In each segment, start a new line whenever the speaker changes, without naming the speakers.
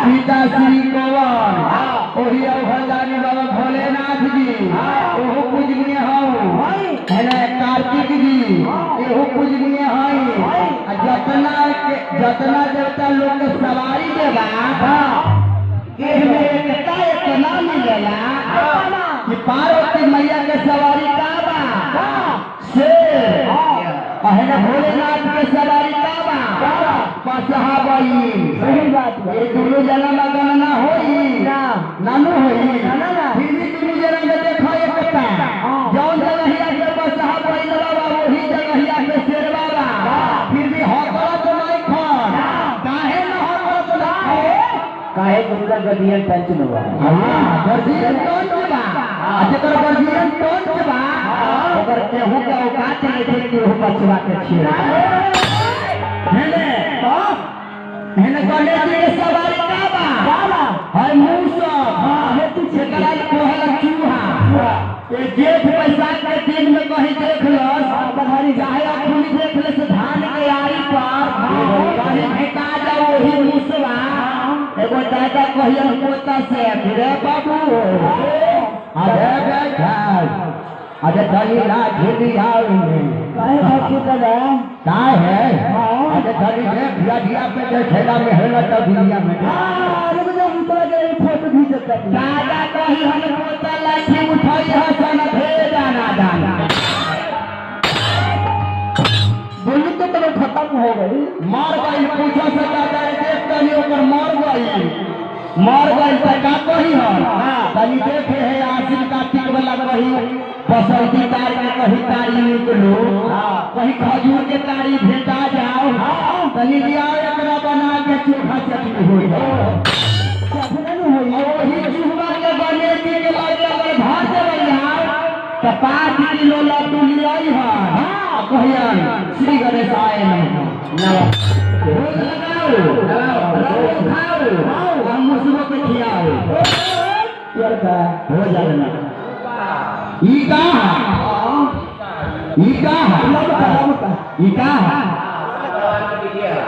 पिता श्री कौन ओही अवधानी बाबा भोलेनाथ जी ओहो पूजनीय हूँ है ना कार्तिक जी एहो पूजनीय हई जतना देवता लोग के सवारी देवा इतना मिलेला कि पार्वती मैया के सवारी का बा शेर अहना भोलेनाथ के सवारी का बा पसहा बई सही बात ये दोनों जना में गणना होई नानू होई फिर भी दोनों जना में देखो एक पता जौन जगहिया के पसहा बई बाबा वही जगहिया के शेर बाबा फिर भी हकड़ा तो नहीं खन काहे न हकड़ा तो नहीं काहे गुरुला गदियन टच न बा हां गर्जियन टच बा जेकर गर्जियन टच बा ओकर केहू के औकात नहीं छै कि हो बचवा के छिए हेले हेले गणेश जी के सवारी का बा है मूसा हां तू जेकरा कोहल चूहा ए जेठ बैसाख के दिन में कहीं देख लस बधारी चाहे खुली देख ले से धान के आरी पर कहीं भेटा जाओ वही मूसवा एगो दादा कहिया पोता से रे बाबू अरे बैठ अरे धनी ना झेली आवे काहे बाकी दादा काय है अरे धनी रे भिया पे जो खेला में है ना तब भिया में अरे मुझे उतर के फोटो भी सकता दादा कही हम पोता लाठी उठाई है सन भेजा ना दाना बोली तो तब खत्म हो गई मार गई पूछो से दादा देख तनी ओकर मार गई त का कही हां तनी देखे है आसिन कार्तिक वाला कही बसंती तार के कहीं तारी निकलो कहीं खजूर के तारी भेटा जाओ तनी लिया एकरा बना के चोखा चटनी हो जाओ चटनी हो वही चूहा के बने के लगे अगर भात बनिया तो 5 किलो लड्डू लियाई हां कहिया श्री गणेशाय नमः रोज लगाओ खाओ हम मुसबो पे खियाओ यार का हो जाना ईका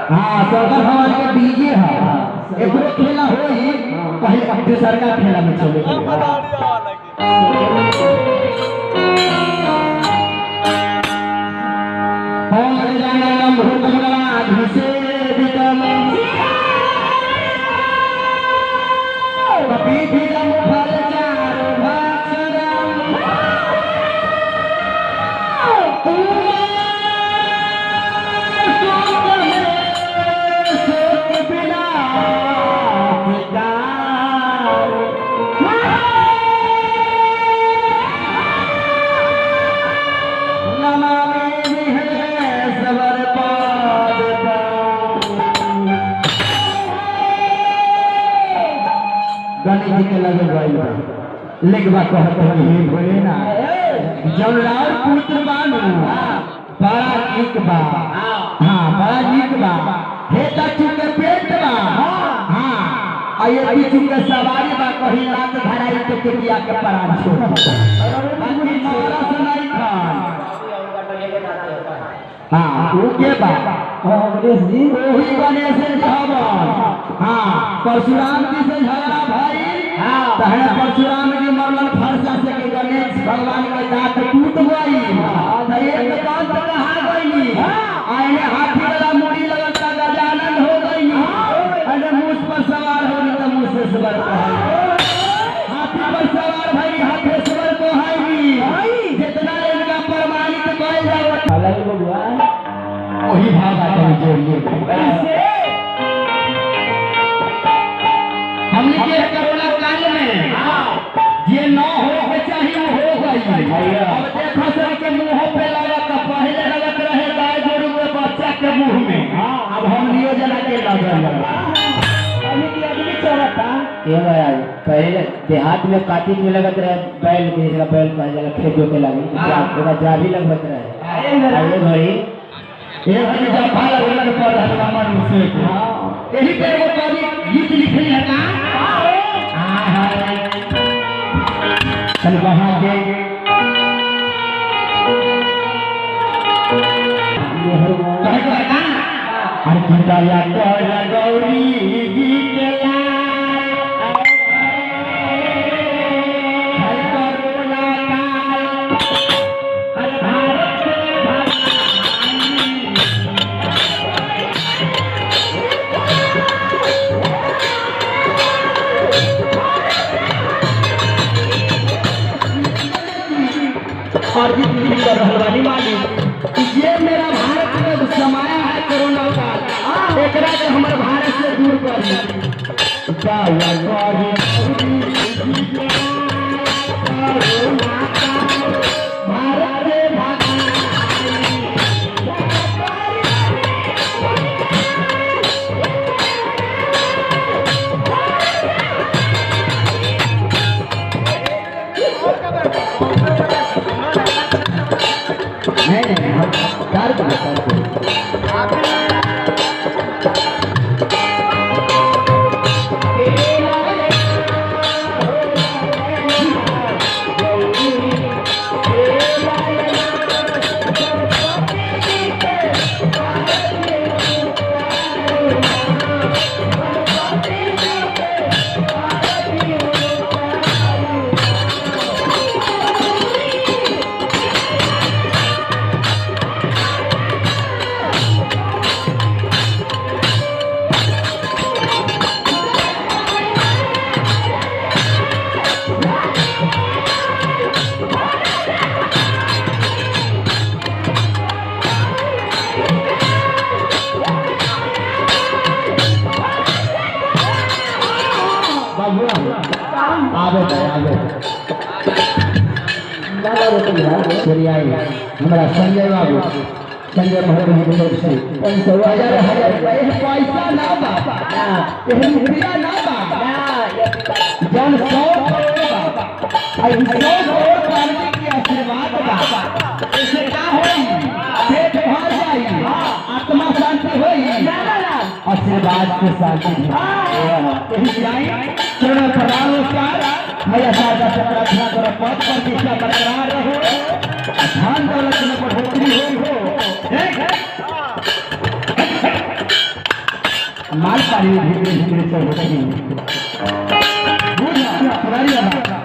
हाँ सरकार भवन के डीजे है एकरो खेला होई पहले सरकार खेला में चले हम जाना भूत मंगला से बितम कभी भी हम फल चारो गणेश जी के लगे गई लेकबा कहते हैं बोले ना जब राउर पुत्र बानू बड़ा नीक बा हां बड़ा नीक बा हे तू के पेट बा हां आये पीछू के सवारी बा कहीं रात धराई तो कुटिया के प्राण छोड़ बाकी मारा सुनाई खान हां वो के बा गणेश जी वही गणेश जी हवन हां परशुराम जी से झगड़ा भाई तहने परशुराम जी मरलन फरसा से के गणेश भगवान के दांत टूट गई त एक दांत कहां गई आइने हाथी वाला मुड़ी लगता गजानन हो गई अरे मूस पर सवार हो त मूसेश्वर को हाथी पर सवार भाई हाथेश्वर को है जितना इनका प्रमाणित कइल जावत अलग भगवान वही भाग आते जोड़िए हमने के कोरोना काल में ये न हो के चाहिए हो गई अब देखो सर के मुंह पे लगत पहले लगत रहे गाय गोरु के बच्चा के मुंह में अब हम नियोजना के लगल अभी की अभी चौरता ये भाई पहले देहात में कातिक में लगत रहे बैल के जगह बैल का जगह खेतों के लगी जा भी लगत रहे अरे भाई ये भाई जब भाला लगन पर हनुमान मुझसे यही पे वो कवि गीत लिखी है ना चल वहां दे अरे किताया कर गौरी गीत ला रहवानी मालिक ये मेरा भारत में समाया है कोरोना काल एकरा के हमर भारत से दूर कर हमारा संजय बाबू संजय महाराज से 5,000 पैसा ना बाबा रुपया ना बाबा जन 100 करोड़ पार्टी की आशीर्वाद बाबा ऐसे क्या होई पेट भर जाई आत्मा शांति होई आशीर्वाद से शांति यही जाई चरण प्रणाम नमस्कार मैया शारदा से प्रार्थना करो पद प्रतिष्ठा बरकरार रहो धन दौलत में बढ़ोतरी हो माल पानी धीरे धीरे से होती पुरानी बात